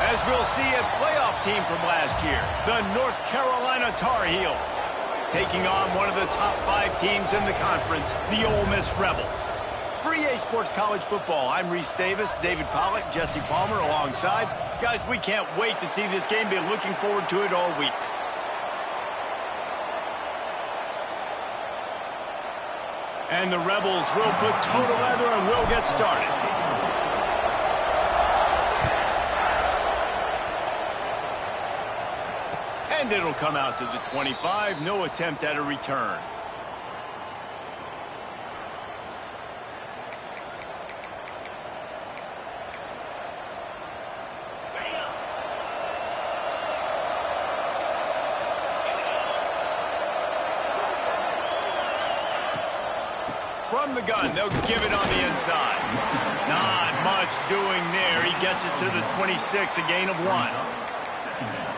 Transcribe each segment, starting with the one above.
As we'll see a playoff team from last year, the North Carolina Tar Heels, taking on one of the top 5 teams in the conference, the Ole Miss Rebels. For EA Sports College Football, I'm Reese Davis, David Pollack, Jesse Palmer alongside. Guys, we can't wait to see this game. Been looking forward to it all week. And the Rebels will put toe to leather and will get started. And it'll come out to the 25. No attempt at a return. From the gun, they'll give it on the inside. Not much doing there. He gets it to the 26, a gain of 1.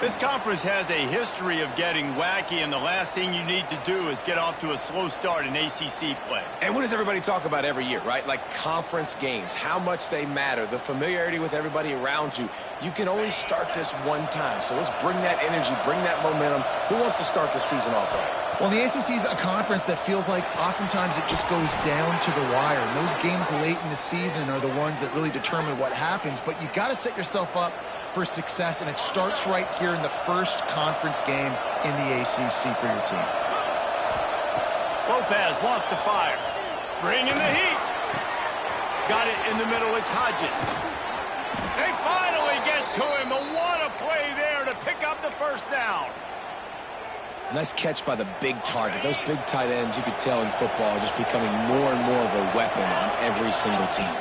This conference has a history of getting wacky, and the last thing you need to do is get off to a slow start in ACC play. And what does everybody talk about every year, right? Like conference games, how much they matter, the familiarity with everybody around you. You can only start this one time, so let's bring that energy, bring that momentum. Who wants to start the season off right? Well, the ACC is a conference that feels like oftentimes it just goes down to the wire. And those games late in the season are the ones that really determine what happens. But you got to set yourself up for success, and it starts right here in the first conference game in the ACC for your team. Lopez wants to fire. Bringing the heat. Got it in the middle. It's Hodges. They finally get to him. And what a play there to pick up the first down. Nice catch by the big target. Those big tight ends, you could tell in football, are just becoming more and more of a weapon on every single team.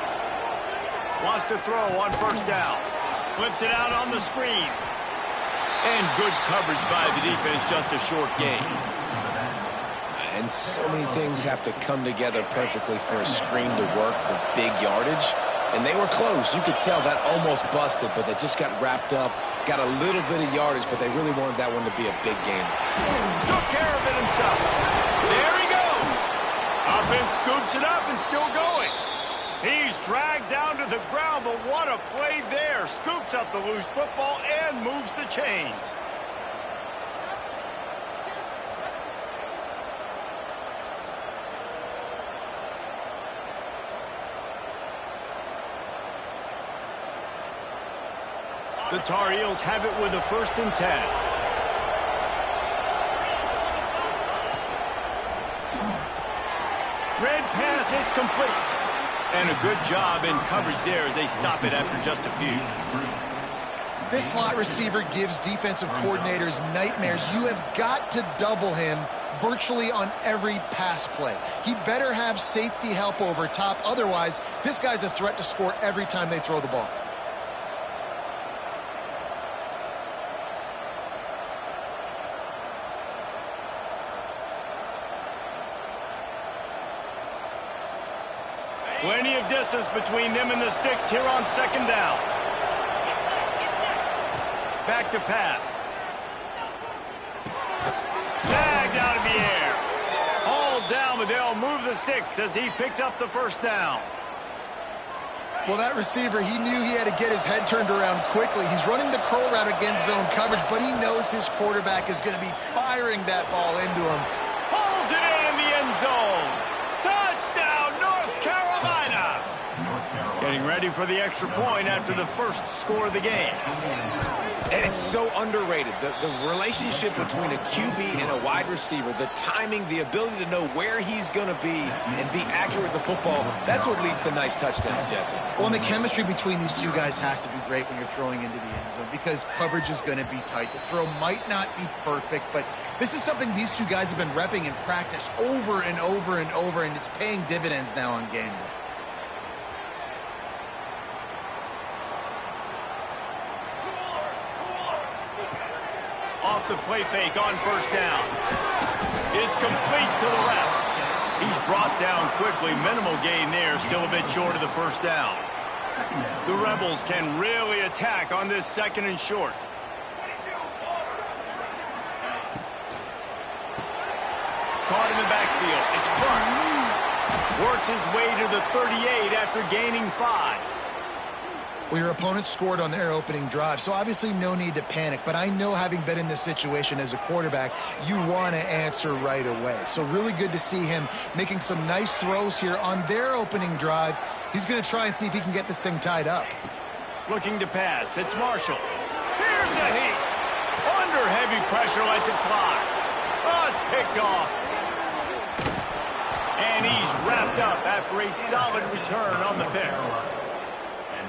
Wants to throw on first down. Flips it out on the screen. And good coverage by the defense, just a short gain. And so many things have to come together perfectly for a screen to work for big yardage. And they were close. You could tell that almost busted, but they just got wrapped up, got a little bit of yardage, but they really wanted that one to be a big game. Took care of it himself. There he goes. Offense scoops it up and still going. He's dragged down to the ground, but what a play there. Scoops up the loose football and moves the chains. The Tar Heels have it with a 1st and 10. Red pass, it's complete. And a good job in coverage there as they stop it after just a few. This slot receiver gives defensive coordinators nightmares. You have got to double him virtually on every pass play. He better have safety help over top. Otherwise, this guy's a threat to score every time they throw the ball. Plenty of distance between them and the sticks here on 2nd down. Back to pass. Tagged out of the air. All down, but they'll move the sticks as he picks up the 1st down. Well, that receiver, he knew he had to get his head turned around quickly. He's running the curl route against zone coverage, but he knows his quarterback is going to be firing that ball into him. Pulls it in the end zone. Touchdown, North Carolina! Getting ready for the extra point after the first score of the game. And it's so underrated. The relationship between a QB and a wide receiver, the timing, the ability to know where he's going to be and be accurate with the football, that's what leads to nice touchdowns, Jesse. Well, and the chemistry between these two guys has to be great when you're throwing into the end zone because coverage is going to be tight. The throw might not be perfect, but this is something these two guys have been repping in practice over and over and over, and it's paying dividends now on game day. Off the play fake on 1st down. It's complete to the left. He's brought down quickly. Minimal gain there. Still a bit short of the 1st down. The Rebels can really attack on this 2nd and short. Caught in the backfield. It's Clark. Works his way to the 38 after gaining 5. Well, your opponent scored on their opening drive, so obviously no need to panic. But I know, having been in this situation as a quarterback, you want to answer right away. So really good to see him making some nice throws here on their opening drive. He's going to try and see if he can get this thing tied up. Looking to pass. It's Marshall. Here's a heat. Under heavy pressure, lets it fly. Oh, it's picked off. And he's wrapped up after a solid return on the pick.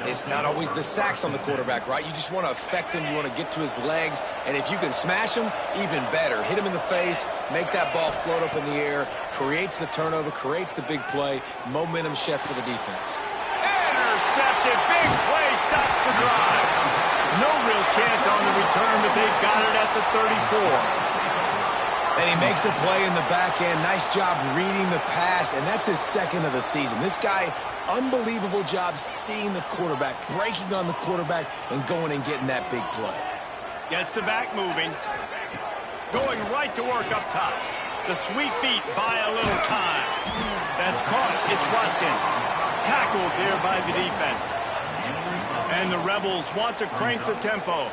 It's not always the sacks on the quarterback, right? You just want to affect him. You want to get to his legs. And if you can smash him, even better. Hit him in the face, make that ball float up in the air, creates the turnover, creates the big play, momentum shift for the defense. Intercepted. Big play. Stops the drive. No real chance on the return, but they've got it at the 34. And he makes a play in the back end. Nice job reading the pass, and that's his second of the season. This guy, unbelievable job seeing the quarterback, breaking on the quarterback, and going and getting that big play. Gets the back moving. Going right to work up top. The sweet feet buy a little time. That's caught. It's Watkins. Tackled there by the defense. And the Rebels want to crank the tempo.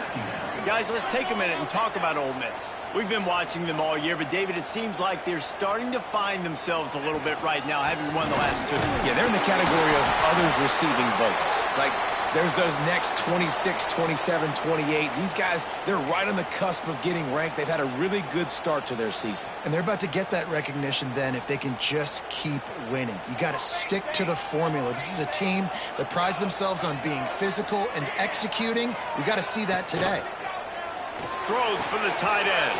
Guys, let's take a minute and talk about Ole Miss. We've been watching them all year, but, David, it seems like they're starting to find themselves a little bit right now, having won the last two. Yeah, they're in the category of others receiving votes. Like, there's those next 26, 27, 28. These guys, they're right on the cusp of getting ranked. They've had a really good start to their season. And they're about to get that recognition then if they can just keep winning. You got to stick to the formula. This is a team that prides themselves on being physical and executing. We got to see that today. Throws for the tight end.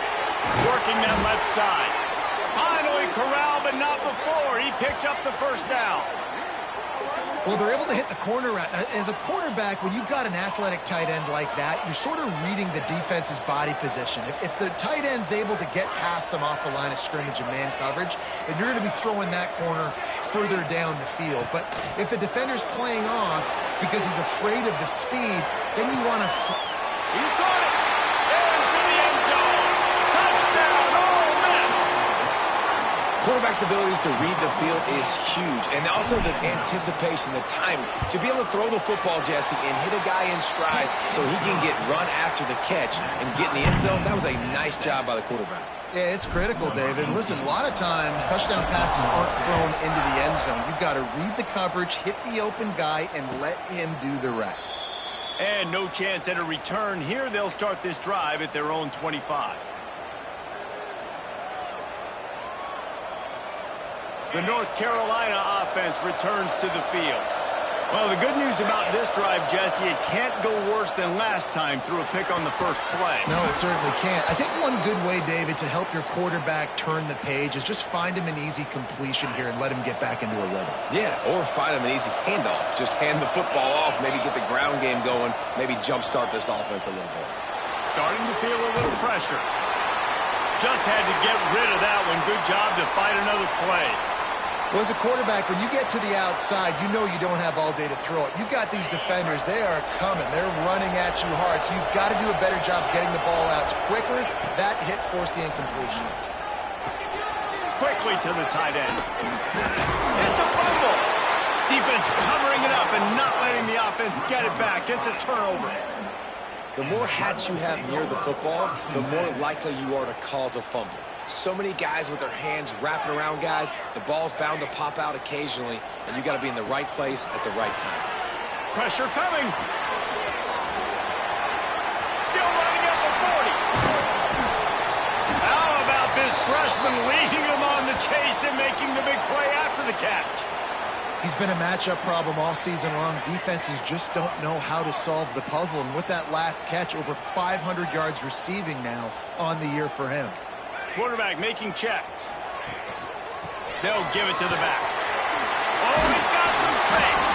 Working that left side. Finally corralled, but not before. He picked up the first down. Well, they're able to hit the corner route. As a quarterback, when you've got an athletic tight end like that, you're sort of reading the defense's body position. If the tight end's able to get past them off the line of scrimmage and man coverage, then you're going to be throwing that corner further down the field. But if the defender's playing off because he's afraid of the speed, then you want to... He caught it! Into the end zone! Touchdown, Ole Miss! Quarterback's abilities to read the field is huge. And also the anticipation, the time to be able to throw the football, Jesse, and hit a guy in stride so he can get run after the catch and get in the end zone. That was a nice job by the quarterback. Yeah, it's critical, David. Listen, a lot of times touchdown passes aren't thrown into the end zone. You've got to read the coverage, hit the open guy, and let him do the rest. And no chance at a return here. They'll start this drive at their own 25. The North Carolina offense returns to the field. Well, the good news about this drive, Jesse, it can't go worse than last time through a pick on the first play. No, it certainly can't. I think one good way, David, to help your quarterback turn the page is just find him an easy completion here and let him get back into a rhythm. Yeah, or find him an easy handoff. Just hand the football off, maybe get the ground game going, maybe jumpstart this offense a little bit. Starting to feel a little pressure. Just had to get rid of that one. Good job to fight another play. Well, as a quarterback, when you get to the outside, you know you don't have all day to throw it. You've got these defenders. They are coming. They're running at you hard. So you've got to do a better job getting the ball out quicker. That hit forced the incompletion. Quickly to the tight end. It's a fumble. Defense covering it up and not letting the offense get it back. It's a turnover. The more hats you have near the football, the more likely you are to cause a fumble. So many guys with their hands wrapping around guys. The ball's bound to pop out occasionally, and you got to be in the right place at the right time. Pressure coming. Still running at the 40. How about this freshman leading him on the chase and making the big play after the catch? He's been a matchup problem all season long. Defenses just don't know how to solve the puzzle. And with that last catch, over 500 yards receiving now on the year for him. Quarterback making checks. They'll give it to the back. Oh, he's got some space.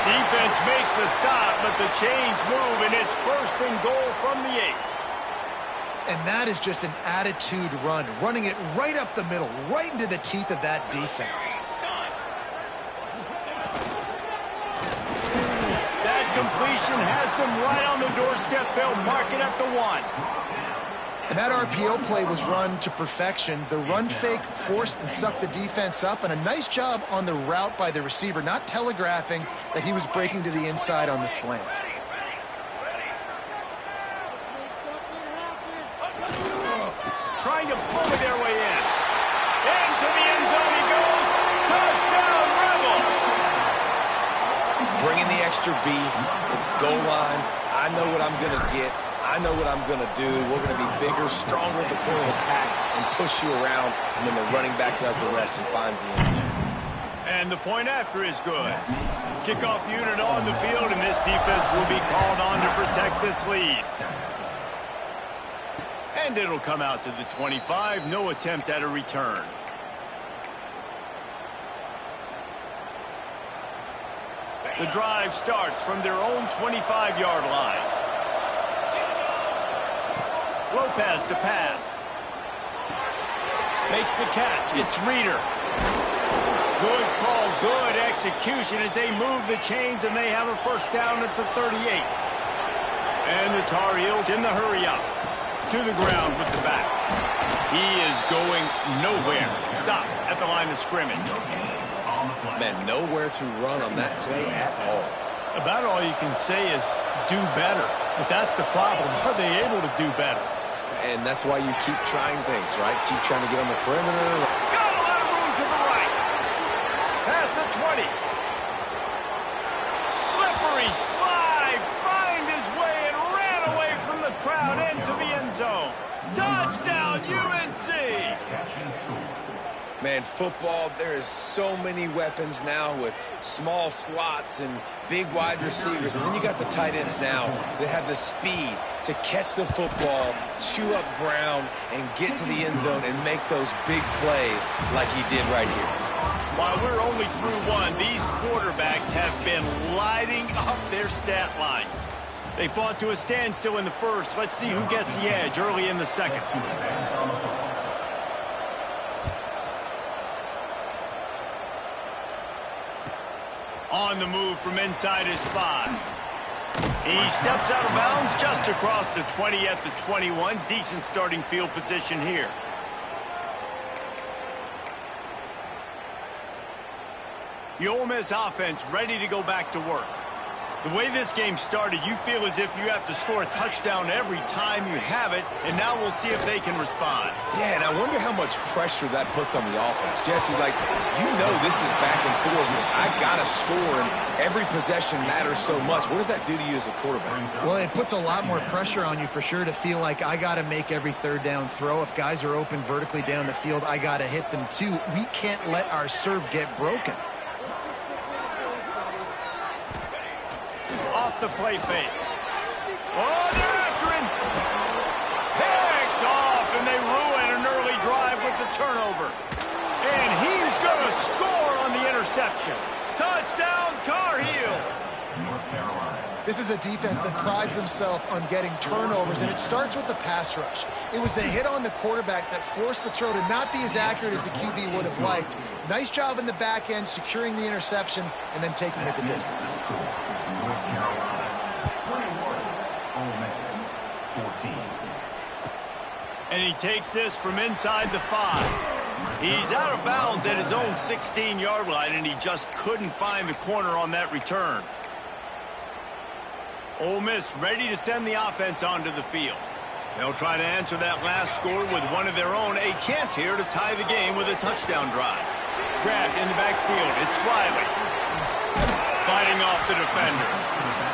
Defense makes the stop, but the chains move, and it's 1st and goal from the 8. And that is just an attitude run, running it right up the middle, right into the teeth of that defense. That completion has them right on the doorstep. They'll mark it at the 1. And that RPO play was run to perfection. The run fake forced and sucked the defense up, and a nice job on the route by the receiver, not telegraphing that he was breaking to the inside on the slant. trying to bully their way in. Into the end zone he goes. Touchdown, Rebels! Bringing the extra beef. It's goal line. I know what I'm going to get. I know what I'm going to do. We're going to be bigger, stronger at the point of attack and push you around, and then the running back does the rest and finds the end zone. And the point after is good. Kickoff unit on the field, and this defense will be called on to protect this lead. And it'll come out to the 25. No attempt at a return. The drive starts from their own 25-yard line. Lopez to pass. Makes the catch. It's Reeder. Good call, good execution as they move the chains, and they have a first down at the 38. And the Tar Heels in the hurry-up. To the ground with the back. He is going nowhere. Stop at the line of scrimmage. Man, nowhere to run on that play at all. About all you can say is do better. But that's the problem. Are they able to do better? And that's why you keep trying things, right? Keep trying to get on the perimeter. Got a lot of room to the right. Past the 20. Slippery slide. Find his way and ran away from the crowd into the end zone. Touchdown, UNC! Man, football, there is so many weapons now with small slots and big wide receivers. And then you got the tight ends now that have the speed to catch the football, chew up ground, and get to the end zone and make those big plays like he did right here. While we're only through one, these quarterbacks have been lighting up their stat lines. They fought to a standstill in the first. Let's see who gets the edge early in the second. On the move from inside his 5. He steps out of bounds just across the 20 at the 21. Decent starting field position here. The Ole Miss offense ready to go back to work. The way this game started, you feel as if you have to score a touchdown every time you have it, and now we'll see if they can respond. Yeah, and I wonder how much pressure that puts on the offense. Jesse, like, you know this is back and forth. I got to score, and every possession matters so much. What does that do to you as a quarterback? Well, it puts a lot more pressure on you for sure to feel like I got to make every third down throw. If guys are open vertically down the field, I got to hit them too. We can't let our serve get broken. Off the play fake. Oh, they're after him. Picked off, and they ruin an early drive with the turnover. And he's going to score on the interception. Touchdown, Tar Heels. This is a defense that prides themselves on getting turnovers, and it starts with the pass rush. It was the hit on the quarterback that forced the throw to not be as accurate as the QB would have liked. Nice job in the back end, securing the interception, and then taking it the distance. And he takes this from inside the 5. He's out of bounds at his own 16-yard line, and he just couldn't find the corner on that return. Ole Miss ready to send the offense onto the field. They'll try to answer that last score with one of their own. A chance here to tie the game with a touchdown drive. Grabbed in the backfield. It's Riley. Fighting off the defender.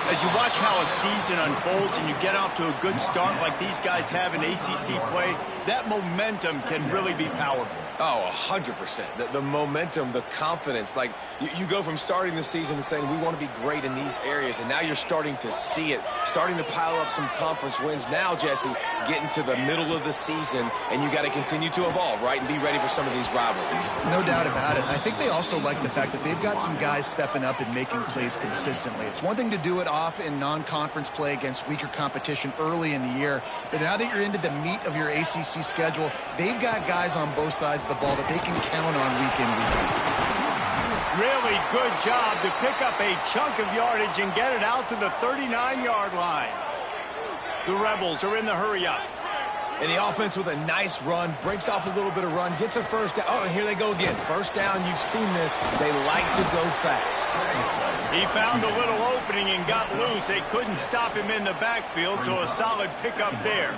As you watch how a season unfolds and you get off to a good start like these guys have in ACC play, that momentum can really be powerful. Oh, 100%. The momentum, the confidence. Like, you go from starting the season and saying, we want to be great in these areas, and now you're starting to see it, starting to pile up some conference wins. Now, Jesse, getting to the middle of the season, and you got to continue to evolve, right, and be ready for some of these rivalries. No doubt about it. And I think they also like the fact that they've got some guys stepping up and making plays consistently. It's one thing to do it off in non-conference play against weaker competition early in the year, but now that you're into the meat of your ACC schedule, they've got guys on both sides of the ball that they can count on week in, week out. Really good job to pick up a chunk of yardage and get it out to the 39-yard line. The Rebels are in the hurry-up. And the offense with a nice run, breaks off a little bit of run, gets a first down. Oh, and here they go again. First down, you've seen this. They like to go fast. He found a little opening and got loose. They couldn't stop him in the backfield, so a solid pickup there.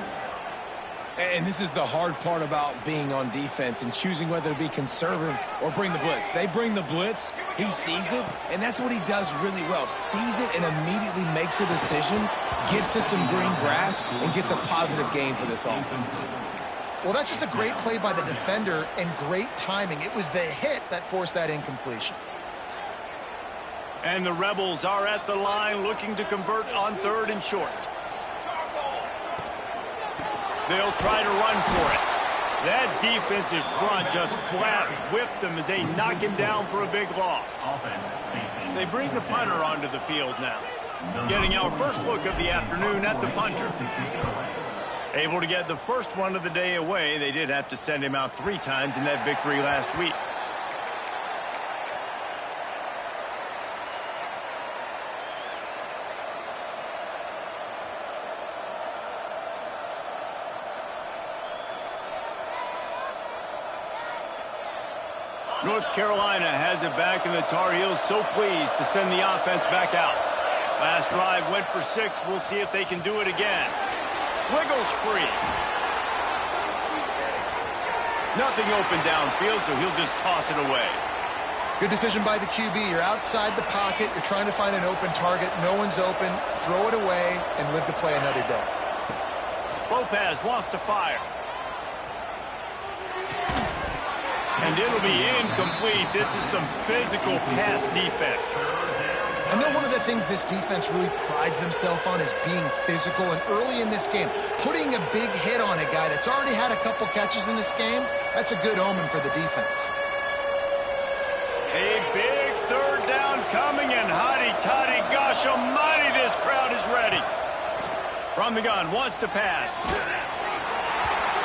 And this is the hard part about being on defense and choosing whether to be conservative or bring the blitz. They bring the blitz, he sees it, and that's what he does really well. Sees it and immediately makes a decision, gets to some green grass, and gets a positive gain for this offense. Well, that's just a great play by the defender and great timing. It was the hit that forced that incompletion. And the Rebels are at the line looking to convert on 3rd and short. They'll try to run for it. That defensive front just flat whipped them as they knock him down for a big loss. They bring the punter onto the field now. Getting our first look of the afternoon at the punter. Able to get the first one of the day away. They did have to send him out 3 times in that victory last week. North Carolina has it back, and the Tar Heels so pleased to send the offense back out. Last drive went for 6. We'll see if they can do it again. Wiggles free. Nothing open downfield, so he'll just toss it away. Good decision by the QB. You're outside the pocket. You're trying to find an open target. No one's open. Throw it away and live to play another day. Lopez wants to fire. And it'll be incomplete. This is some physical pass defense. I know one of the things this defense really prides themselves on is being physical. And early in this game, putting a big hit on a guy that's already had a couple catches in this game, that's a good omen for the defense. A big 3rd down coming, and hotty-toddy, gosh almighty, this crowd is ready. From the gun, wants to pass.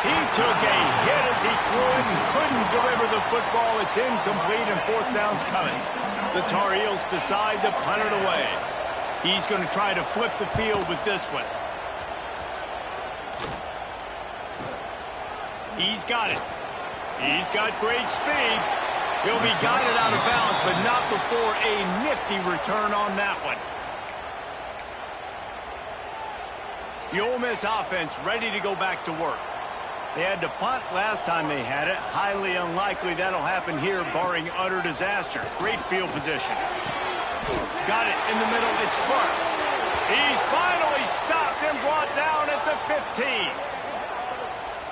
He took a hit as he threw it and couldn't deliver the football. It's incomplete, and 4th down's coming. The Tar Heels decide to punt it away. He's going to try to flip the field with this one. He's got it. He's got great speed. He'll be guided out of bounds, but not before a nifty return on that one. The Ole Miss offense ready to go back to work. They had to punt last time they had it. Highly unlikely that'll happen here, barring utter disaster. Great field position. Got it in the middle. It's Clark. He's finally stopped and brought down at the 15.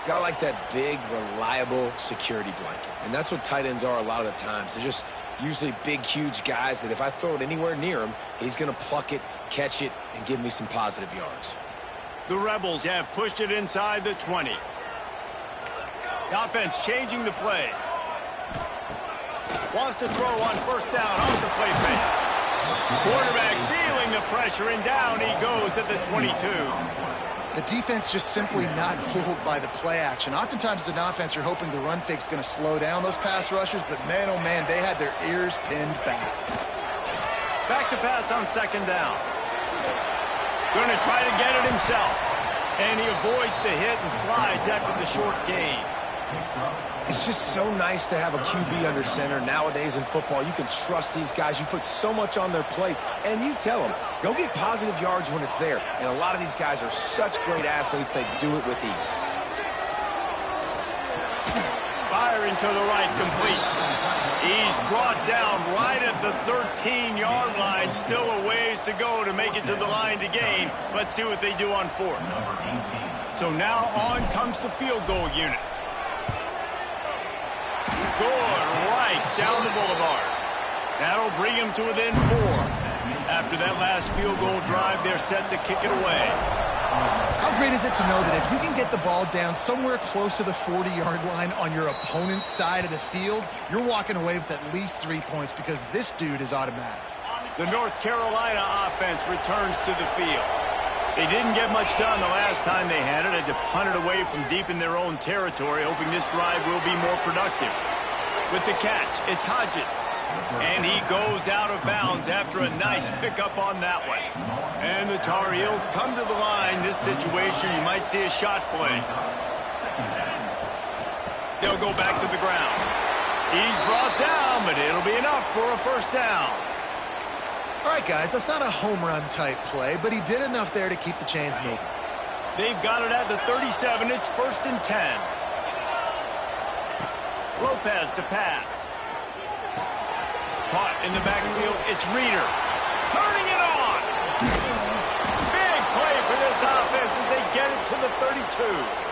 Got like that big, reliable security blanket. And that's what tight ends are a lot of the times. They're just usually big, huge guys that if I throw it anywhere near him, he's going to pluck it, catch it, and give me some positive yards. The Rebels have pushed it inside the 20. The offense changing the play. Wants to throw on 1st down off the play fake. Quarterback feeling the pressure, and down he goes at the 22. The defense just simply not fooled by the play action. Oftentimes as an offense, you're hoping the run fake's going to slow down those pass rushers, but man, oh man, they had their ears pinned back. Back to pass on 2nd down. Going to try to get it himself. And he avoids the hit and slides after the short gain. It's just so nice to have a QB under center. Nowadays in football, you can trust these guys. You put so much on their plate, and you tell them, go get positive yards when it's there. And a lot of these guys are such great athletes, they do it with ease. Firing to the right, complete. He's brought down right at the 13-yard line. Still a ways to go to make it to the line to gain. Let's see what they do on 4th. So now on comes the field goal unit. Good right down the boulevard. That'll bring him to within 4. After that last field goal drive, they're set to kick it away. How great is it to know that if you can get the ball down somewhere close to the 40-yard line on your opponent's side of the field, you're walking away with at least 3 points because this dude is automatic. The North Carolina offense returns to the field. They didn't get much done the last time they had it. Had to punt it away from deep in their own territory, hoping this drive will be more productive. With the catch, it's Hodges. And he goes out of bounds after a nice pickup on that one. And the Tar Heels come to the line. This situation, you might see a shot play. They'll go back to the ground. He's brought down, but it'll be enough for a 1st down. All right, guys, that's not a home run type play, but he did enough there to keep the chains moving. They've got it at the 37. It's 1st and 10. Lopez to pass. Caught in the backfield. It's Reeder. Turning it on. Big play for this offense as they get it to the 32.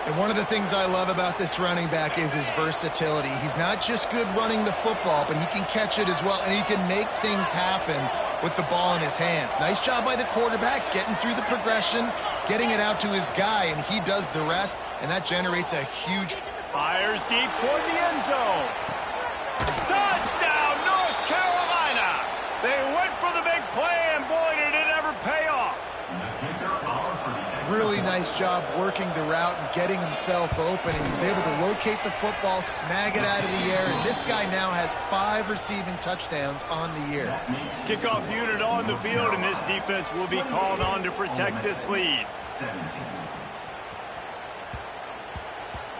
And one of the things I love about this running back is his versatility. He's not just good running the football, but he can catch it as well, and he can make things happen with the ball in his hands. Nice job by the quarterback, getting through the progression, getting it out to his guy, and he does the rest, and that generates a huge... Fires deep toward the end zone. Touchdown, North Carolina! They went for the big play, and boy, did it ever pay off. Really nice job working the route and getting himself open, and he was able to locate the football, snag it out of the air, and this guy now has 5 receiving touchdowns on the year. Kickoff unit on the field, and this defense will be called on to protect this lead.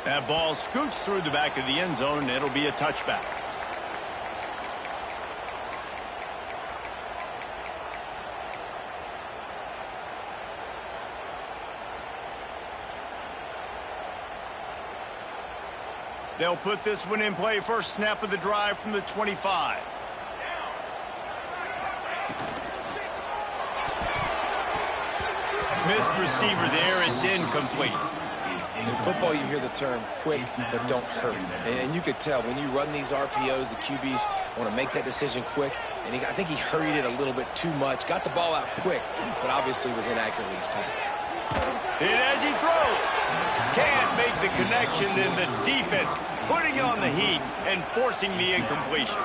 That ball scoots through the back of the end zone, and it'll be a touchback. They'll put this one in play. First snap of the drive from the 25. Missed receiver there. It's incomplete. In football, you hear the term quick, but don't hurry. And you could tell when you run these RPOs, the QBs want to make that decision quick. And I think he hurried it a little bit too much. Got the ball out quick, but obviously was inaccurate with his pass. And as he throws, can't make the connection, and the defense putting on the heat and forcing the incompletion.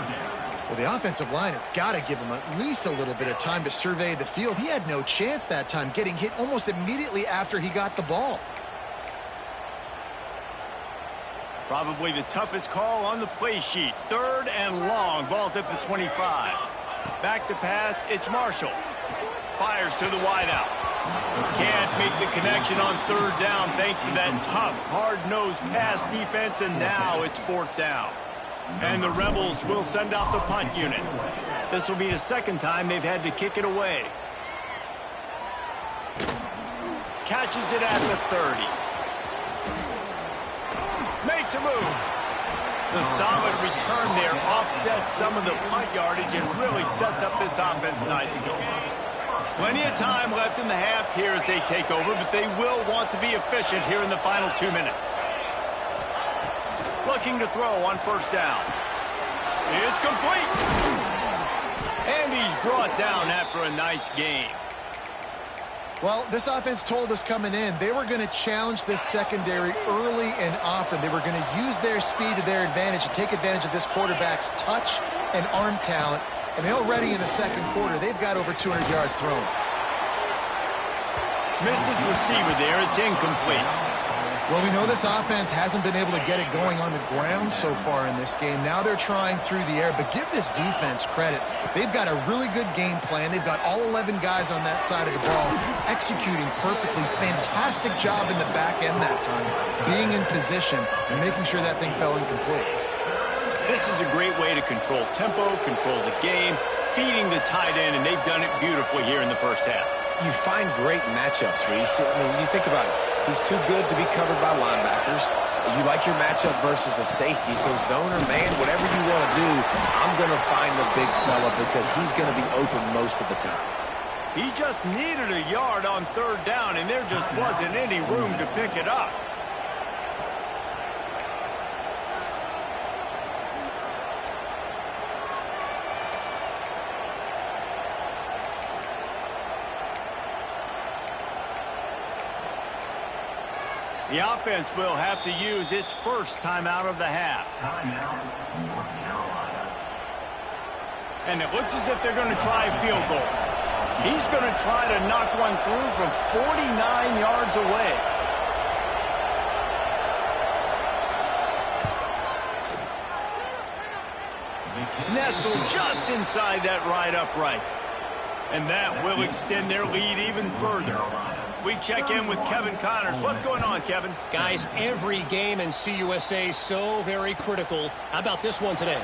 Well, the offensive line has got to give him at least a little bit of time to survey the field. He had no chance that time, getting hit almost immediately after he got the ball. Probably the toughest call on the play sheet. 3rd and long. Ball's at the 25. Back to pass. It's Marshall. Fires to the wideout. Can't make the connection on 3rd down thanks to that tough, hard-nosed pass defense, and now it's 4th down. And the Rebels will send out the punt unit. This will be the 2nd time they've had to kick it away. Catches it at the 30. Makes a move. The solid return there offsets some of the punt yardage and really sets up this offense nicely. Plenty of time left in the half here as they take over, but they will want to be efficient here in the final 2 minutes. Looking to throw on 1st down. It's complete. And he's brought down after a nice gain. Well, this offense told us coming in they were going to challenge this secondary early and often. They were going to use their speed to their advantage and take advantage of this quarterback's touch and arm talent. And already in the 2nd quarter, they've got over 200 yards thrown. Missed his receiver there. It's incomplete. Well, we know this offense hasn't been able to get it going on the ground so far in this game. Now they're trying through the air, but give this defense credit. They've got a really good game plan. They've got all 11 guys on that side of the ball executing perfectly. Fantastic job in the back end that time, being in position and making sure that thing fell incomplete. This is a great way to control tempo, control the game, feeding the tight end, and they've done it beautifully here in the 1st half. You find great matchups, Reese. I mean, you think about it. He's too good to be covered by linebackers. You like your matchup versus a safety, so zone or man, whatever you want to do, I'm going to find the big fella because he's going to be open most of the time. He just needed a yard on 3rd down, and there just wasn't any room to pick it up. The offense will have to use its 1st timeout of the half. And it looks as if they're going to try a field goal. He's going to try to knock one through from 49 yards away. Nestled just inside that right upright. And that will extend their lead even further. We check in with Kevin Connors. What's going on, Kevin? Guys, every game in CUSA is so very critical. How about this one today?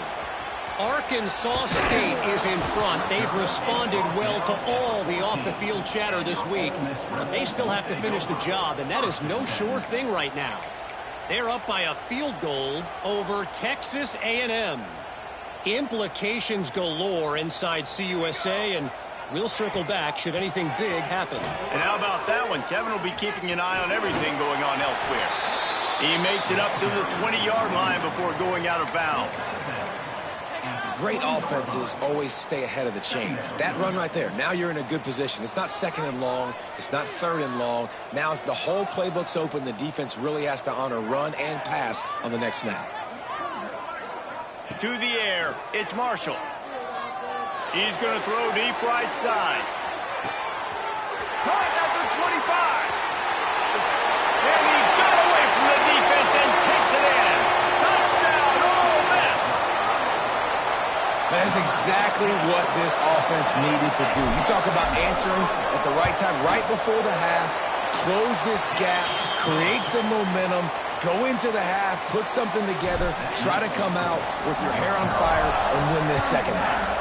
Arkansas State is in front. They've responded well to all the off-the-field chatter this week, but they still have to finish the job, and that is no sure thing right now. They're up by a field goal over Texas A&M. Implications galore inside CUSA, and we'll circle back should anything big happen. And how about that one? Kevin will be keeping an eye on everything going on elsewhere. He makes it up to the 20-yard line before going out of bounds. Great offenses always stay ahead of the chains. That run right there, now you're in a good position. It's not second and long. It's not third and long. Now the whole playbook's open. The defense really has to honor run and pass on the next snap. To the air, it's Marshall. He's going to throw deep right side. Caught at the 25. And he got away from the defense and takes it in. Touchdown, Ole Miss. That is exactly what this offense needed to do. You talk about answering at the right time, right before the half, close this gap, create some momentum, go into the half, put something together, try to come out with your hair on fire and win this second half.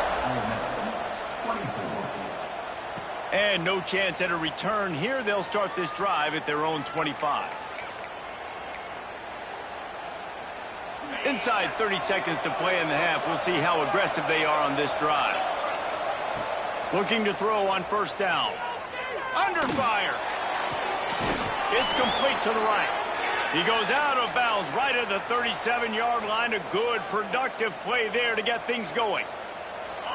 And no chance at a return here. They'll start this drive at their own 25. Inside 30 seconds to play in the half. We'll see how aggressive they are on this drive. Looking to throw on first down. Under fire. It's complete to the right. He goes out of bounds right at the 37-yard line. A good, productive play there to get things going.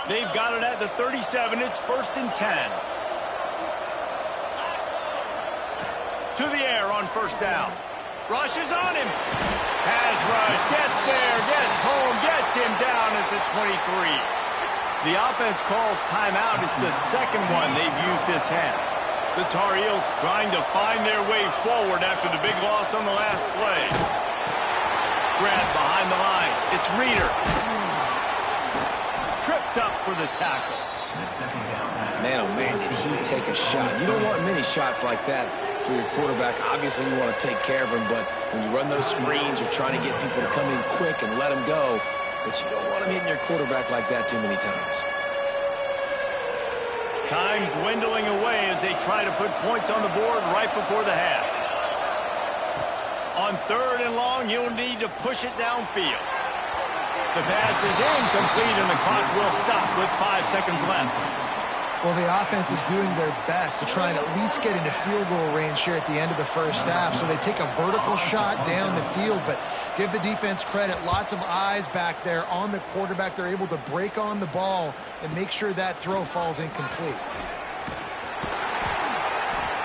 They've got it at the 37. It's 1st and 10. To the air on first down. Rush is on him. Pass rush. Gets there. Gets home. Gets him down at the 23. The offense calls timeout. It's the second one they've used this half. The Tar Heels trying to find their way forward after the big loss on the last play. Grab behind the line. It's Reeder. Tripped up for the tackle. Man, oh man, did he take a shot. You don't want many shots like that for your quarterback. Obviously, you want to take care of him, but when you run those screens, you're trying to get people to come in quick and let them go. But you don't want them hitting your quarterback like that too many times. Time dwindling away as they try to put points on the board right before the half. On 3rd and long, you'll need to push it downfield. The pass is incomplete, and the clock will stop with 5 seconds left. Well, the offense is doing their best to try and at least get into field goal range here at the end of the first half. So they take a vertical shot down the field, but give the defense credit. Lots of eyes back there on the quarterback. They're able to break on the ball and make sure that throw falls incomplete.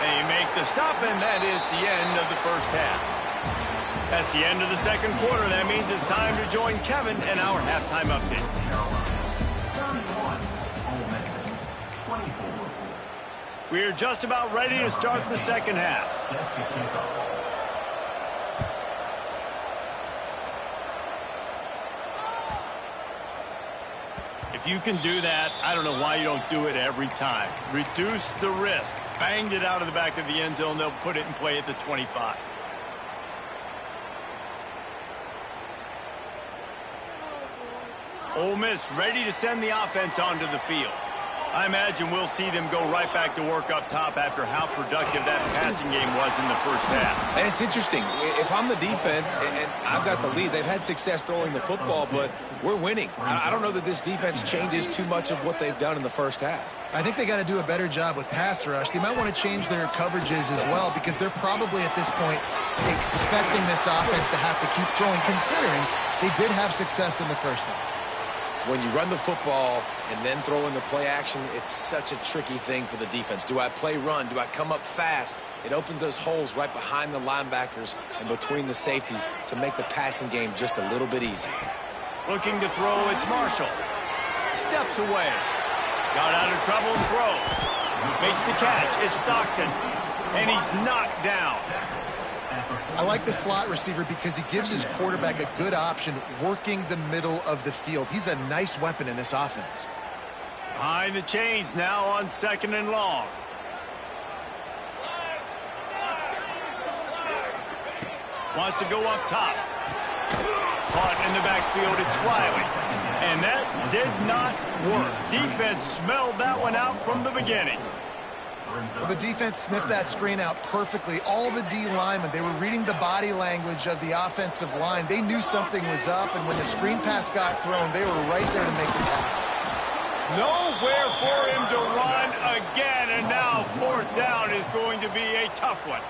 They make the stop, and that is the end of the first half. That's the end of the second quarter. That means it's time to join Kevin in our halftime update. We're just about ready to start the second half. If you can do that, I don't know why you don't do it every time. Reduce the risk. Banged it out of the back of the end zone. They'll put it in play at the 25. Ole Miss ready to send the offense onto the field. I imagine we'll see them go right back to work up top after how productive that passing game was in the first half. And it's interesting. If I'm the defense and I've got the lead, they've had success throwing the football, but we're winning. I don't know that this defense changes too much of what they've done in the first half. I think they got to do a better job with pass rush. They might want to change their coverages as well because they're probably at this point expecting this offense to have to keep throwing, considering they did have success in the first half. When you run the football and then throw in the play action, it's such a tricky thing for the defense. Do I play run? Do I come up fast? It opens those holes right behind the linebackers and between the safeties to make the passing game just a little bit easier. Looking to throw, it's Marshall. Steps away. Got out of trouble and throws. Makes the catch. It's Stockton. And he's knocked down. I like the slot receiver because he gives his quarterback a good option working the middle of the field. He's a nice weapon in this offense. Behind the chains now on 2nd and long. Wants to go up top. Caught in the backfield, it's Riley. And that did not work. Defense smelled that one out from the beginning. Well, the defense sniffed that screen out perfectly. All the D linemen, they were reading the body language of the offensive line. They knew something was up, and when the screen pass got thrown, they were right there to make the tackle. Nowhere for him to run again, and now fourth down is going to be a tough one.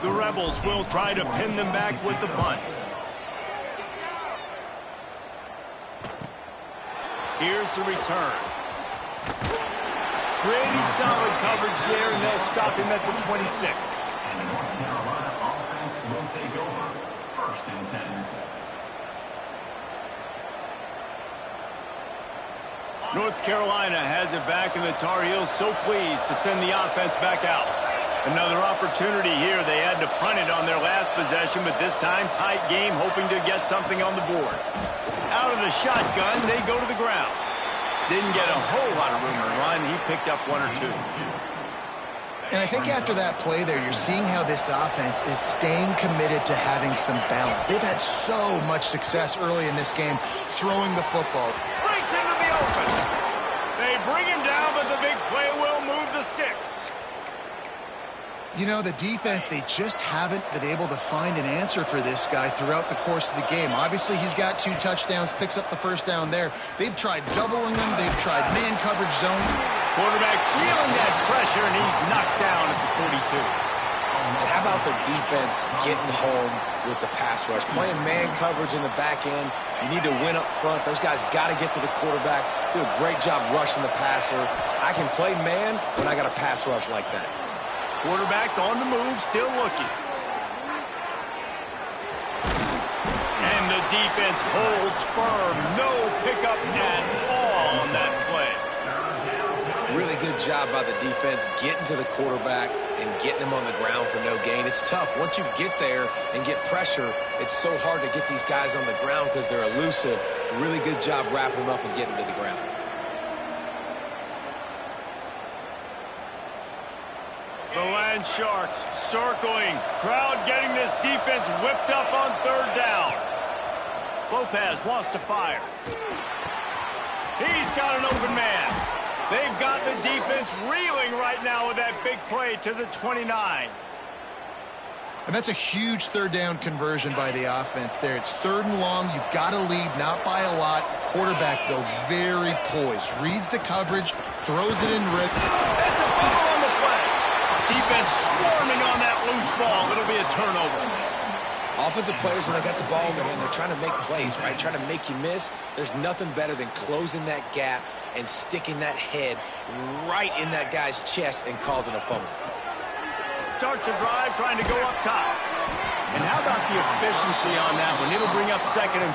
The Rebels will try to pin them back with the punt. Here's the return. Pretty solid coverage there, and they'll stop him at the 26. North Carolina has it back, and the Tar Heels so pleased to send the offense back out. Another opportunity here. They had to punt it on their last possession, but this time tight game, hoping to get something on the board. Out of the shotgun, they go to the ground. Didn't get a whole lot of room to run. He picked up one or two. And I think after that play there, you're seeing how this offense is staying committed to having some balance. They've had so much success early in this game throwing the football. Breaks into the open. They bring him down, but the big play will move the sticks. You know, the defense, they just haven't been able to find an answer for this guy throughout the course of the game. Obviously, he's got 2 touchdowns, picks up the first down there. They've tried doubling him. They've tried man coverage zone. Quarterback feeling that pressure, and he's knocked down at the 42. And how about the defense getting home with the pass rush? Playing man coverage in the back end. You need to win up front. Those guys got to get to the quarterback. Do a great job rushing the passer. I can play man when I got a pass rush like that. Quarterback on the move, still looking. And the defense holds firm. No pickup at all on that play. Really good job by the defense getting to the quarterback and getting him on the ground for no gain. It's tough. Once you get there and get pressure, it's so hard to get these guys on the ground because they're elusive. Really good job wrapping them up and getting to the ground. The Land Sharks circling. Crowd getting this defense whipped up on third down. Lopez wants to fire. He's got an open man. They've got the defense reeling right now with that big play to the 29. And that's a huge third down conversion by the offense there. It's 3rd and long. You've got to lead, not by a lot. Quarterback, though, very poised. Reads the coverage, throws it in rip. That's a fumble on the play. Defense swarming on that loose ball. It'll be a turnover. Offensive players, when they got the ball in their hand, they're trying to make plays, right? Trying to make you miss. There's nothing better than closing that gap and sticking that head right in that guy's chest and causing a fumble. Starts a drive trying to go up top. And how about the efficiency on that one? It'll bring up 2nd and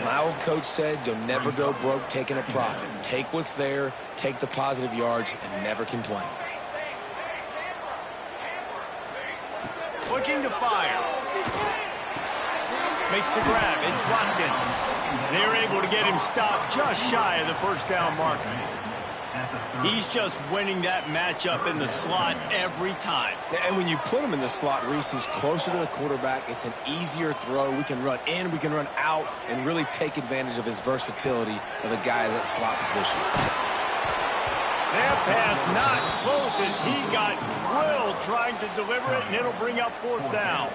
4. My old coach said you'll never go broke taking a profit. Take what's there, take the positive yards, and never complain. Looking to fire. Makes the grab. It's Watkins. They're able to get him stopped just shy of the first down marker. He's just winning that matchup in the slot every time. And when you put him in the slot, Reese, he's closer to the quarterback. It's an easier throw. We can run in, we can run out, and really take advantage of his versatility of the guy in that slot position. That pass not close as he got drilled trying to deliver it, and it'll bring up 4th down.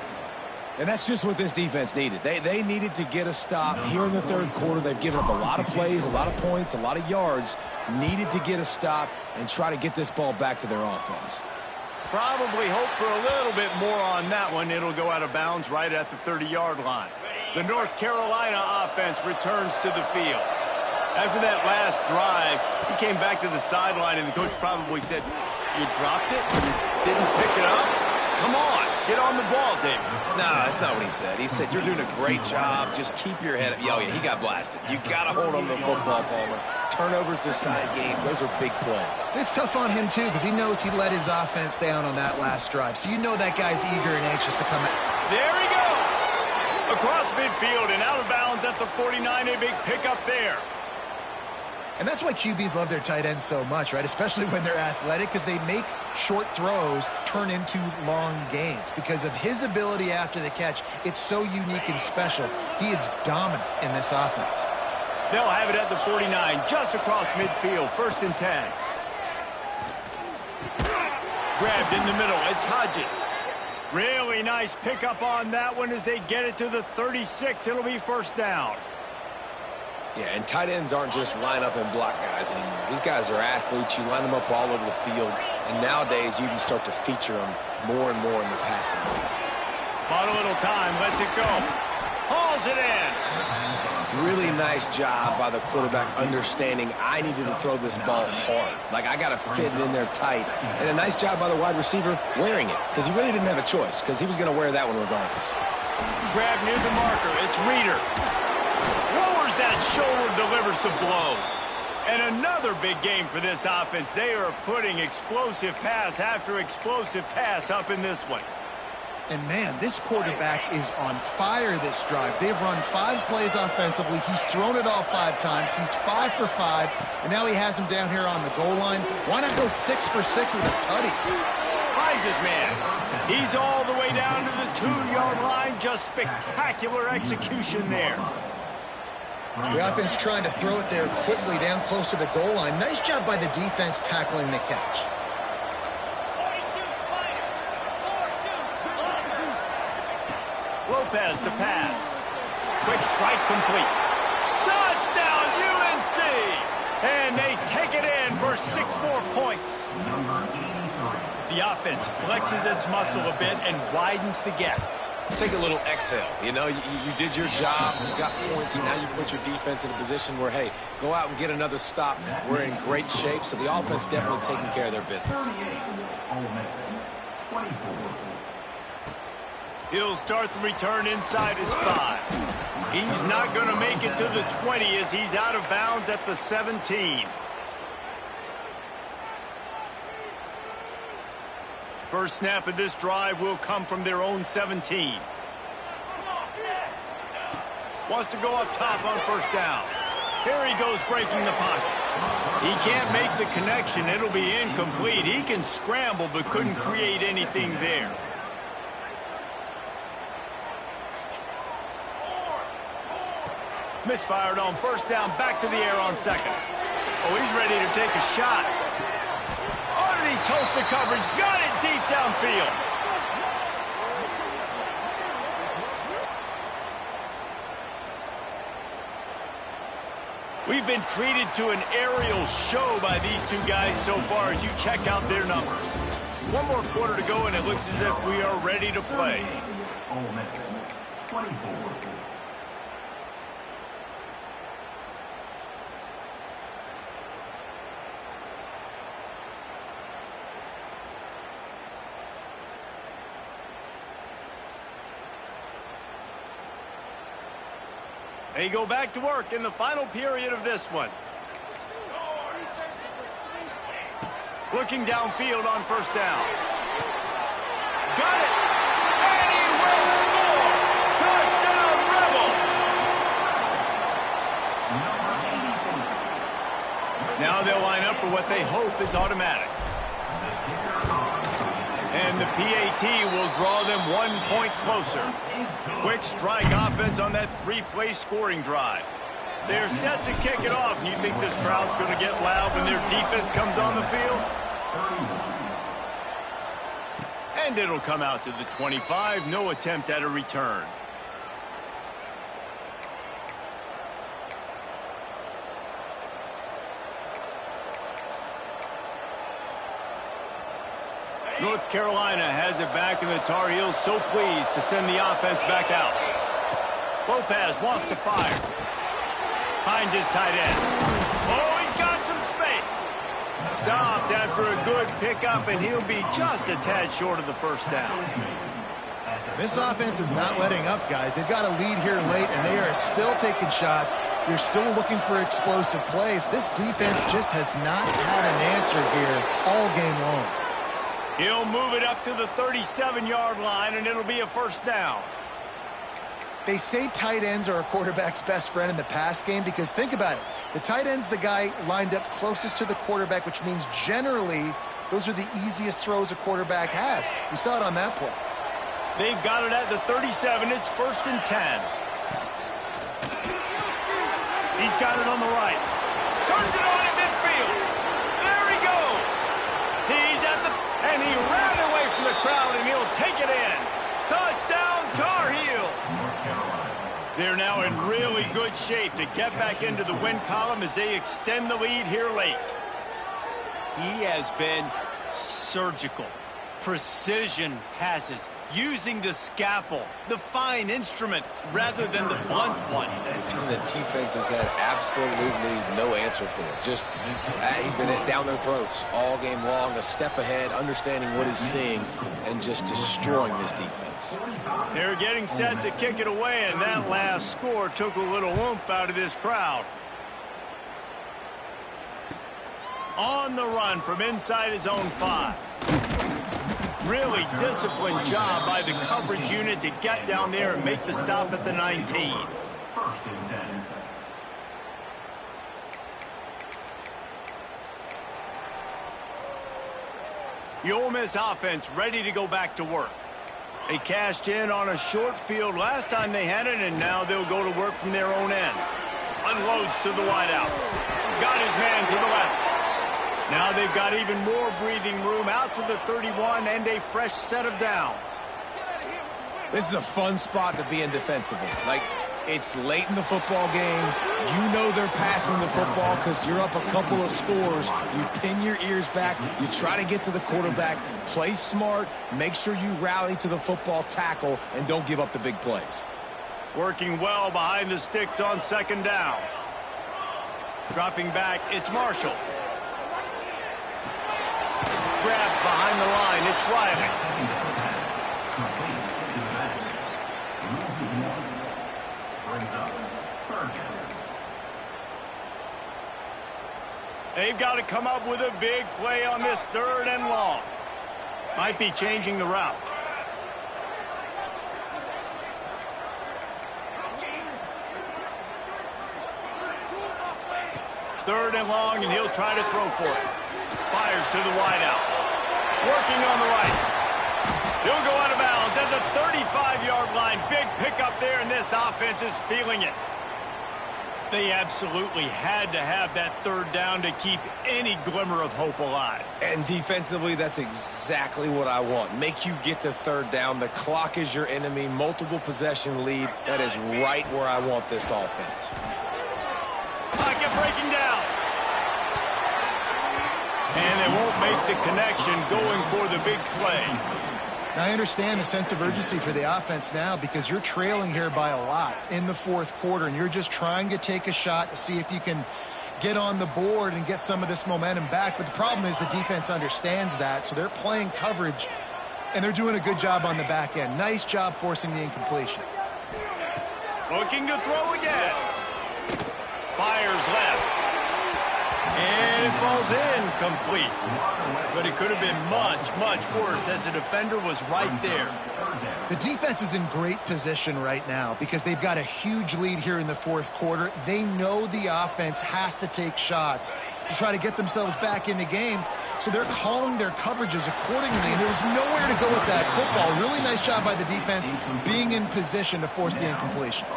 And that's just what this defense needed. They needed to get a stop here in the 3rd quarter. They've given up a lot of plays, a lot of points, a lot of yards. Needed to get a stop and try to get this ball back to their offense. Probably hope for a little bit more on that one. It'll go out of bounds right at the 30-yard line. The North Carolina offense returns to the field. After that last drive, he came back to the sideline, and the coach probably said, "You dropped it? You didn't pick it up? Come on, get on the ball, David." No, that's not what he said. He said, "You're doing a great job. Just keep your head up." Oh, yeah, he got blasted. You got to hold on to the football, Palmer. Turnovers decide games. Those are big plays. It's tough on him, too, because he knows he let his offense down on that last drive. So you know that guy's eager and anxious to come out. There he goes. Across midfield and out of bounds at the 49, a big pickup there. And that's why QBs love their tight ends so much, right? Especially when they're athletic, because they make short throws turn into long gains. Because of his ability after the catch, it's so unique and special. He is dominant in this offense. They'll have it at the 49, just across midfield, 1st and 10. Grabbed in the middle, it's Hodges. Really nice pickup on that one as they get it to the 36. It'll be 1st down. Yeah, and tight ends aren't just line up and block guys anymore. These guys are athletes. You line them up all over the field. And nowadays, you can start to feature them more and more in the passing game. Bought a little time, lets it go. Hauls it in. Really nice job by the quarterback understanding I needed to throw this ball hard. Like, I got to fit it in there tight. And a nice job by the wide receiver wearing it, because he really didn't have a choice, because he was going to wear that one regardless. Grab near the marker. It's Reeder. Lowers that shoulder, delivers the blow. And another big game for this offense. They are putting explosive pass after explosive pass up in this one. And, man, this quarterback is on fire this drive. They've run 5 plays offensively. He's thrown it all 5 times. He's 5 for 5. And now he has him down here on the goal line. Why not go 6 for 6 with a tutty? Finds his man. He's all the way down to the 2-yard line. Just spectacular execution there. The offense trying to throw it there quickly down close to the goal line. Nice job by the defense tackling the catch. Lopez to pass. Quick strike complete. Touchdown, UNC! And they take it in for 6 more points. The offense flexes its muscle a bit and widens the gap. Take a little exhale. You know, you did your job. You got points. Now you put your defense in a position where, hey, go out and get another stop. We're in great shape, so the offense definitely taking care of their business. He'll start the return inside his 5. He's not going to make it to the 20 as he's out of bounds at the 17. First snap of this drive will come from their own 17. Wants to go up top on 1st down. Here he goes breaking the pocket. He can't make the connection. It'll be incomplete. He can scramble but couldn't create anything there. Misfired on 1st down, back to the air on 2nd. Oh, he's ready to take a shot. Underneath toast the coverage, got it deep downfield. We've been treated to an aerial show by these 2 guys so far as you check out their numbers. 1 more quarter to go, and it looks as if we are ready to play. Ole Miss, 24. They go back to work in the final period of this one. Looking downfield on 1st down. Got it! And he will score! Touchdown, Rebels! Now they'll line up for what they hope is automatic. And the PAT will draw them 1 point closer. Quick strike offense on that 3-play scoring drive. They're set to kick it off, and you think this crowd's going to get loud when their defense comes on the field? And it'll come out to the 25. No attempt at a return. North Carolina has it back, and the Tar Heels so pleased to send the offense back out. Lopez wants to fire. Finds his tight end. Oh, he's got some space. Stopped after a good pickup, and he'll be just a tad short of the 1st down. This offense is not letting up, guys. They've got a lead here late, and they are still taking shots. They're still looking for explosive plays. This defense just has not had an answer here all game long. He'll move it up to the 37-yard line, and it'll be a 1st down. They say tight ends are a quarterback's best friend in the pass game because think about it. The tight end's the guy lined up closest to the quarterback, which means generally those are the easiest throws a quarterback has. You saw it on that play. They've got it at the 37. It's 1st and 10. He's got it on the right. Turns it on in midfield. There he goes. He's at the... And he ran away from the crowd, and he'll take it in. Touchdown, Tar Heels. They're now in really good shape to get back into the win column as they extend the lead here late. He has been surgical. Precision passes, using the scalpel, the fine instrument, rather than the blunt one. And the defense has had absolutely no answer for it. Just, he's been down their throats all game long, a step ahead, understanding what he's seeing, and just destroying this defense. They're getting set to kick it away, and that last score took a little oomph out of this crowd. On the run from inside his own 5. Really disciplined job by the coverage unit to get down there and make the stop at the 19. 1st and 10. The Ole Miss offense ready to go back to work. They cashed in on a short field last time they had it, and now they'll go to work from their own end. Unloads to the wideout. Got his man to the left. Now they've got even more breathing room out to the 31 and a fresh set of downs. This is a fun spot to be in defensively. Like, it's late in the football game. You know they're passing the football because you're up a couple of scores. You pin your ears back. You try to get to the quarterback. Play smart. Make sure you rally to the football tackle and don't give up the big plays. Working well behind the sticks on 2nd down. Dropping back, it's Marshall. Grab behind the line, it's Riley. They've got to come up with a big play on this 3rd and long. Might be changing the route. Third and long, and he'll try to throw for it. Fires to the wideout. Working on the right. He'll go out of bounds at the 35-yard line. Big pickup there, and this offense is feeling it. They absolutely had to have that 3rd down to keep any glimmer of hope alive. And defensively, that's exactly what I want. Make you get to 3rd down. The clock is your enemy. Multiple possession lead. That is right where I want this offense. Pocket breaking down. And they won't make the connection going for the big play. Now, I understand the sense of urgency for the offense now because you're trailing here by a lot in the 4th quarter, and you're just trying to take a shot to see if you can get on the board and get some of this momentum back. But the problem is the defense understands that, so they're playing coverage, and they're doing a good job on the back end. Nice job forcing the incompletion. Looking to throw again. Fires left. And it falls incomplete. But it could have been much, much worse as the defender was right there. The defense is in great position right now because they've got a huge lead here in the 4th quarter. They know the offense has to take shots to try to get themselves back in the game. So they're calling their coverages accordingly. And there was nowhere to go with that football. Really nice job by the defense being in position to force the incompletion.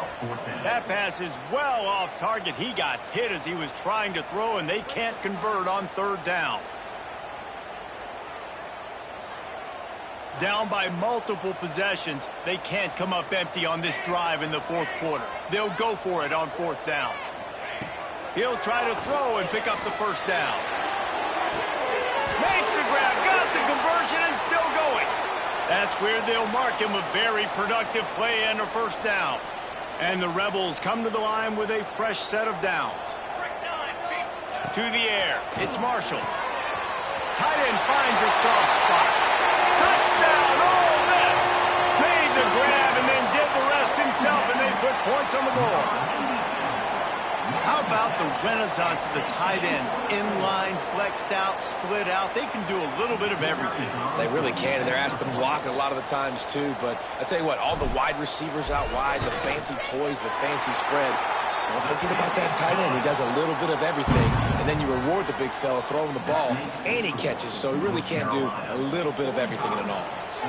That pass is well off target. He got hit as he was trying to throw, and they can't convert on 3rd down. Down by multiple possessions, they can't come up empty on this drive in the 4th quarter. They'll go for it on 4th down. He'll try to throw and pick up the 1st down. Makes the grab, got the conversion, and still going. That's where they'll mark him a very productive play and a 1st down. And the Rebels come to the line with a fresh set of downs. To the air, it's Marshall. Tight end finds a soft spot. Touchdown, Ole Miss! Made the grab and then did the rest himself, and they put points on the board. How about the renaissance of the tight ends. Inline, flexed out, split out. They can do a little bit of everything. They really can, and they're asked to block a lot of the times, too. But I tell you what, all the wide receivers out wide, the fancy toys, the fancy spread, don't forget about that tight end. He does a little bit of everything, and then you reward the big fella throwing the ball, and he catches. So he really can do a little bit of everything in an offense.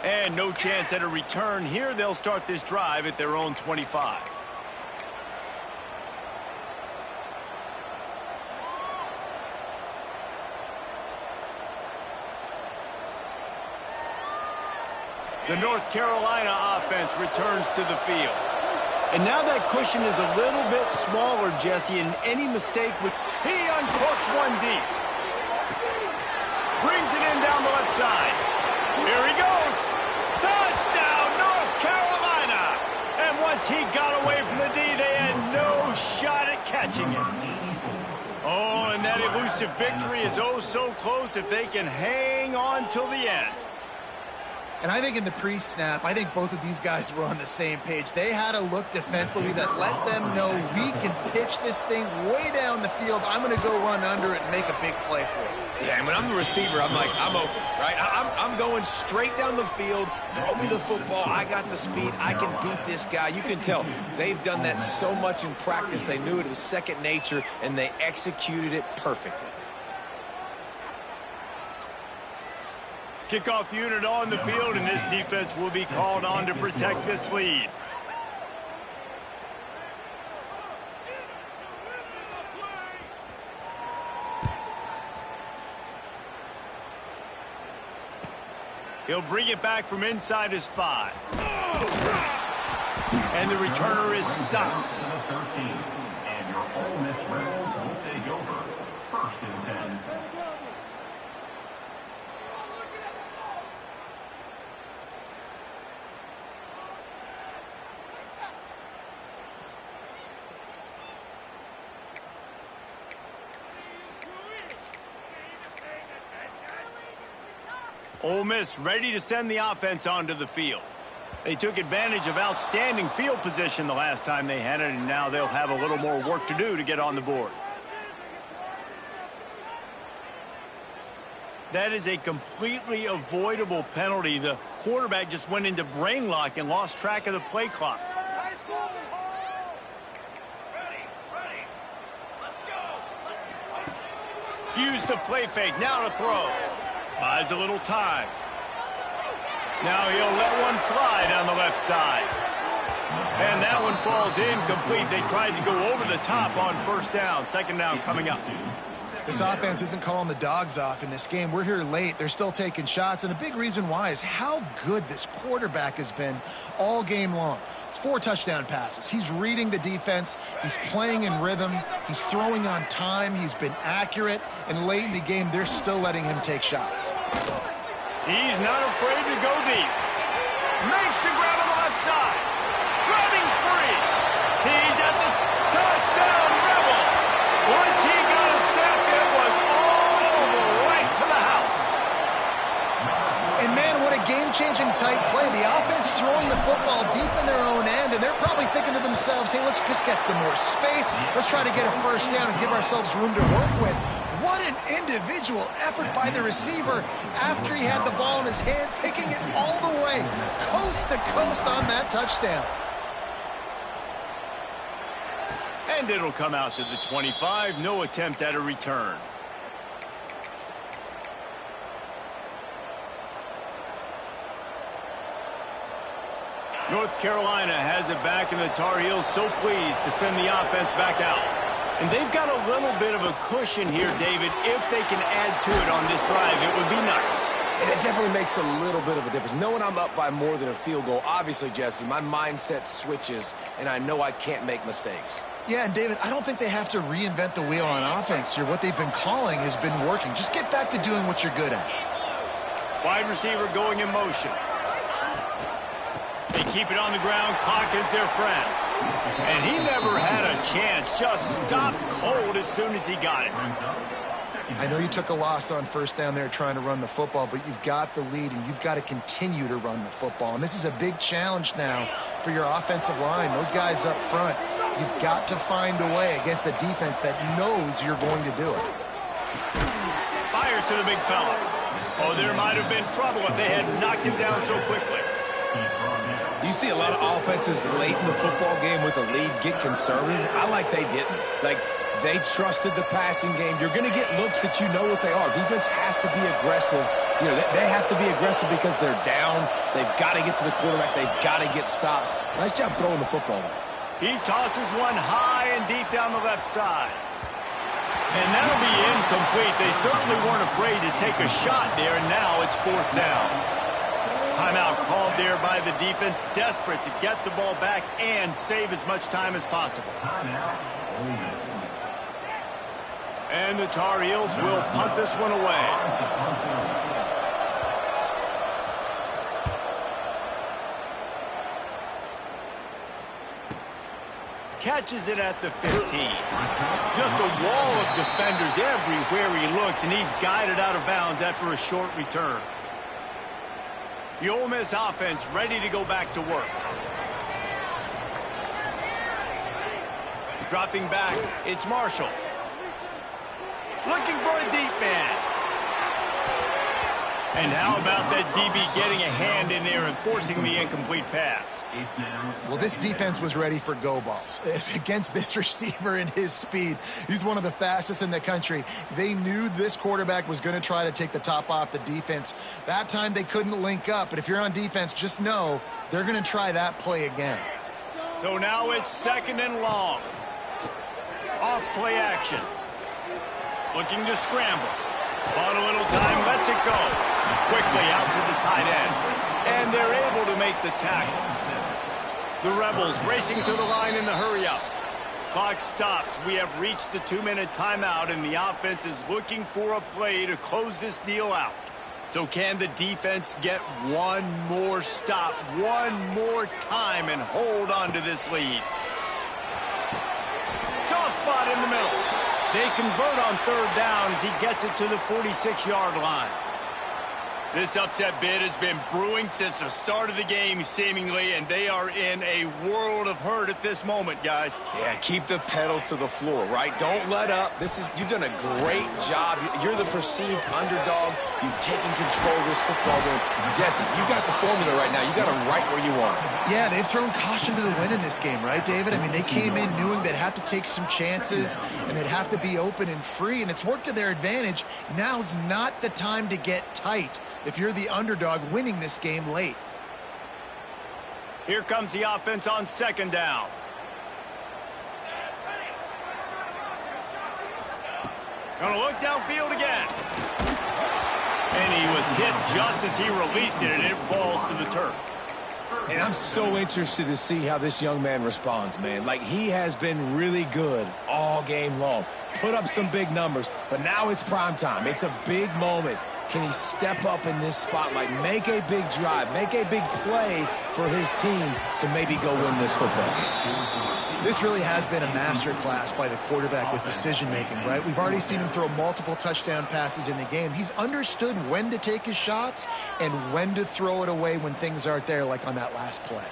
And no chance at a return here. They'll start this drive at their own 25. The North Carolina offense returns to the field. And now that cushion is a little bit smaller, Jesse, and any mistake with... He uncorks one deep. Brings it in down the left side. Here he goes. Touchdown, North Carolina. And once he got away from the D, they had no shot at catching him. Oh, and that elusive victory is oh so close if they can hang on till the end. And I think in the pre-snap, I think both of these guys were on the same page. They had a look defensively that let them know we can pitch this thing way down the field. I'm going to go run under it and make a big play for it. Yeah, and when I'm the receiver, I'm like, I'm open, right? I'm going straight down the field. Throw me the football. I got the speed. I can beat this guy. You can tell they've done that so much in practice. They knew it was second nature, and they executed it perfectly. Kickoff unit on the field, and this defense will be called on to protect this lead. He'll bring it back from inside his 5. And the returner is stopped. To the 13, and your Ole Miss Rebels will take over. 1st and 10. Ole Miss ready to send the offense onto the field. They took advantage of outstanding field position the last time they had it, and now they'll have a little more work to do to get on the board. That is a completely avoidable penalty. The quarterback just went into brain lock and lost track of the play clock. Use the play fake, now to throw. Buys a little time. Now he'll let one fly down the left side. And that one falls incomplete. They tried to go over the top on 1st down. 2nd down coming up. This offense isn't calling the dogs off in this game. We're here late. They're still taking shots, and a big reason why is how good this quarterback has been all game long. 4 touchdown passes. He's reading the defense. He's playing in rhythm. He's throwing on time. He's been accurate, and late in the game, they're still letting him take shots. He's not afraid to go deep. Makes the grab on the left side. Running free. He's at the touchdown Rebels. Once he got a step, it was all over right to the house. And man, what a game-changing type play. The offense throwing the football deep in their own end, and they're probably thinking to themselves, hey, let's just get some more space. Let's try to get a 1st down and give ourselves room to work with. What an individual effort by the receiver after he had the ball in his hand, taking it all the way, coast to coast on that touchdown. And it'll come out to the 25. No attempt at a return. North Carolina has it back, and the Tar Heels so pleased to send the offense back out. And they've got a little bit of a cushion here, David. If they can add to it on this drive, it would be nice. And it definitely makes a little bit of a difference. Knowing I'm up by more than a field goal, obviously, Jesse, my mindset switches, and I know I can't make mistakes. Yeah, and David, I don't think they have to reinvent the wheel on offense here. What they've been calling has been working. Just get back to doing what you're good at. Wide receiver going in motion. They keep it on the ground. Clock is their friend. And he never had a chance. Just stopped cold as soon as he got it. I know you took a loss on first down there trying to run the football, but you've got the lead, and you've got to continue to run the football. And this is a big challenge now for your offensive line. Those guys up front, you've got to find a way against a defense that knows you're going to do it. Fires to the big fella. Oh, there might have been trouble if they had knocked him down so quickly. You see a lot of offenses late in the football game with a lead get conservative. I like they didn't. Like, they trusted the passing game. You're going to get looks that you know what they are. Defense has to be aggressive. You know, they have to be aggressive because they're down. They've got to get to the quarterback. They've got to get stops. Nice job throwing the football, though. He tosses one high and deep down the left side. And that'll be incomplete. They certainly weren't afraid to take a shot there, and now it's fourth down. Timeout called there by the defense, desperate to get the ball back and save as much time as possible. And the Tar Heels will punt this one away. Catches it at the 15. Just a wall of defenders everywhere he looks, and he's guided out of bounds after a short return. The Ole Miss offense ready to go back to work. Dropping back, it's Marshall. Looking for a deep man. And how about that DB getting a hand in there and forcing the incomplete pass? Well, this defense was ready for go balls. Against this receiver and his speed, he's one of the fastest in the country. They knew this quarterback was going to try to take the top off the defense. That time they couldn't link up, but if you're on defense, just know they're going to try that play again. So now it's second and long. Off play action. Looking to scramble. On a little time, lets it go. Quickly out to the tight end. And they're able to make the tackle. The Rebels racing to the line in the hurry-up. Clock stops. We have reached the 2-minute timeout, and the offense is looking for a play to close this deal out. So can the defense get one more stop, one more time, and hold on to this lead? Soft spot in the middle. They convert on third down as he gets it to the 46-yard line. This upset bid has been brewing since the start of the game, seemingly, and they are in a world of hurt at this moment, guys. Yeah, keep the pedal to the floor, right? Don't let up. You've done a great job. You're the perceived underdog. You've taken control of this football game. Jesse, you got the formula right now. You got them right where you want them. Yeah, they've thrown caution to the wind in this game, right, David? I mean, they came in knowing they'd have to take some chances and they'd have to be open and free, and it's worked to their advantage. Now's not the time to get tight if you're the underdog winning this game late. Here comes the offense on second down. Gonna look downfield again. And he was hit just as he released it, and it falls to the turf. And I'm so interested to see how this young man responds, man. Like, he has been really good all game long. Put up some big numbers, but now it's prime time. It's a big moment. Can he step up in this spotlight, make a big drive, make a big play for his team to maybe go win this football game? This really has been a masterclass by the quarterback with decision-making, right? We've already seen him throw multiple touchdown passes in the game. He's understood when to take his shots and when to throw it away when things aren't there, like on that last play.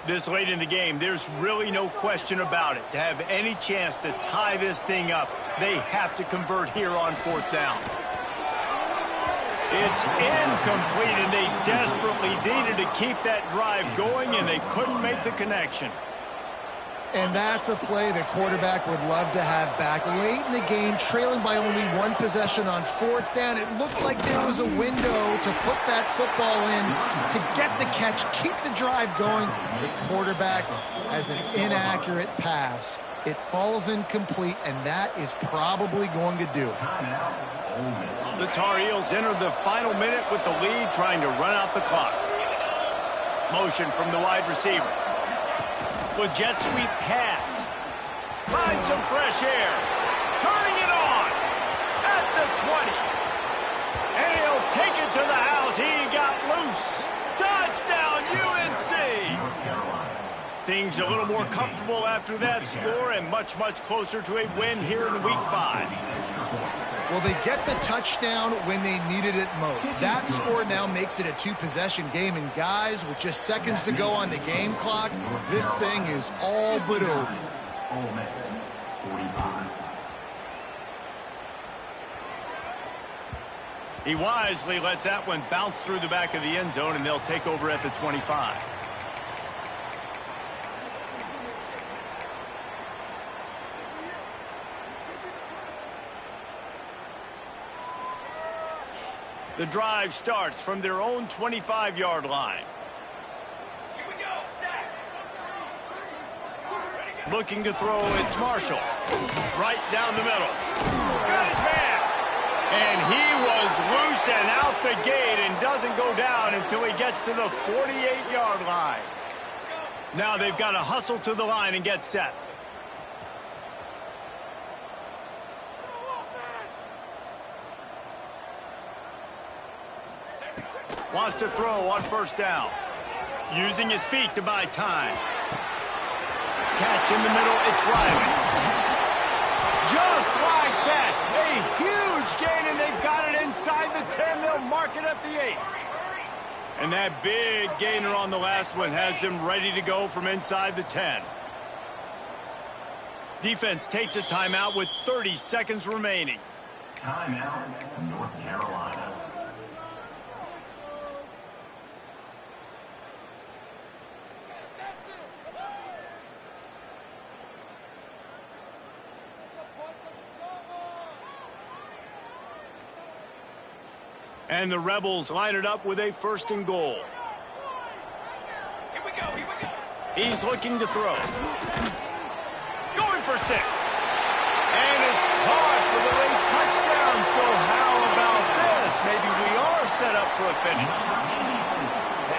This late in the game, there's really no question about it. To have any chance to tie this thing up, they have to convert here on fourth down. It's incomplete, and they desperately needed to keep that drive going, and they couldn't make the connection. And that's a play the quarterback would love to have back. Late in the game, trailing by only one possession on fourth down, it looked like there was a window to put that football in, to get the catch, keep the drive going. The quarterback has an inaccurate pass. It falls incomplete, and that is probably going to do it. The Tar Heels enter the final minute with the lead, trying to run out the clock. Motion from the wide receiver. With jet sweep pass. Find some fresh air. Turning it on at the 20. And he'll take it to the house. He got loose. Touchdown, UNC. Things a little more comfortable after that score and much, much closer to a win here in Week 5. Well, they get the touchdown when they needed it most. That score now makes it a 2-possession game. And guys, with just seconds to go on the game clock, this thing is all but over. Ole Miss, 45. He wisely lets that one bounce through the back of the end zone, and they'll take over at the 25. The drive starts from their own 25-yard line. Looking to throw, it's Marshall. Right down the middle. Got his man. And he was loose and out the gate and doesn't go down until he gets to the 48-yard line. Now they've got to hustle to the line and get set. Wants to throw on first down. Using his feet to buy time. Catch in the middle, it's Riley. Just like that, a huge gain, and they've got it inside the 10. They'll mark it at the 8. And that big gainer on the last one has them ready to go from inside the 10. Defense takes a timeout with 30 seconds remaining. Timeout, North Carolina. And the Rebels line it up with a 1st and goal. Here we go, here we go. He's looking to throw. Going for 6. And it's caught for the late touchdown. So how about this? Maybe we are set up for a finish.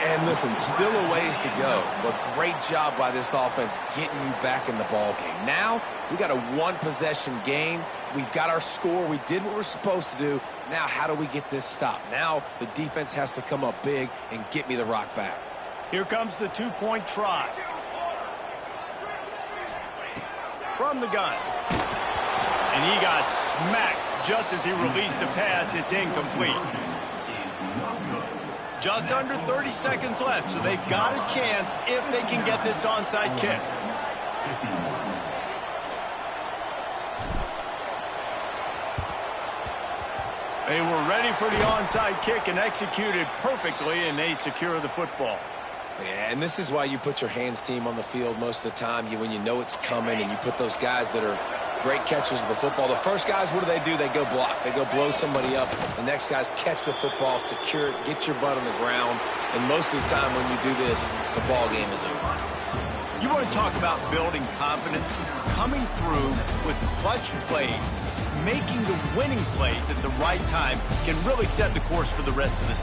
And listen, still a ways to go, but great job by this offense getting you back in the ball game. Now we got a 1-possession game. We've got our score. We did what we're supposed to do. Now how do we get this stopped? Now the defense has to come up big and get me the rock back. Here comes the 2-point try. From the gun. And he got smacked just as he released the pass. It's incomplete. Just under 30 seconds left, so they've got a chance if they can get this onside kick. They were ready for the onside kick and executed perfectly, and they secure the football. Yeah, and this is why you put your hands team on the field most of the time. When you know it's coming, and you put those guys that are great catchers of the football. The first guys, what do? They go block. They go blow somebody up. The next guys catch the football, secure it, get your butt on the ground. And most of the time when you do this, the ball game is over. You want to talk about building confidence? Coming through with clutch plays, making the winning plays at the right time can really set the course for the rest of the season.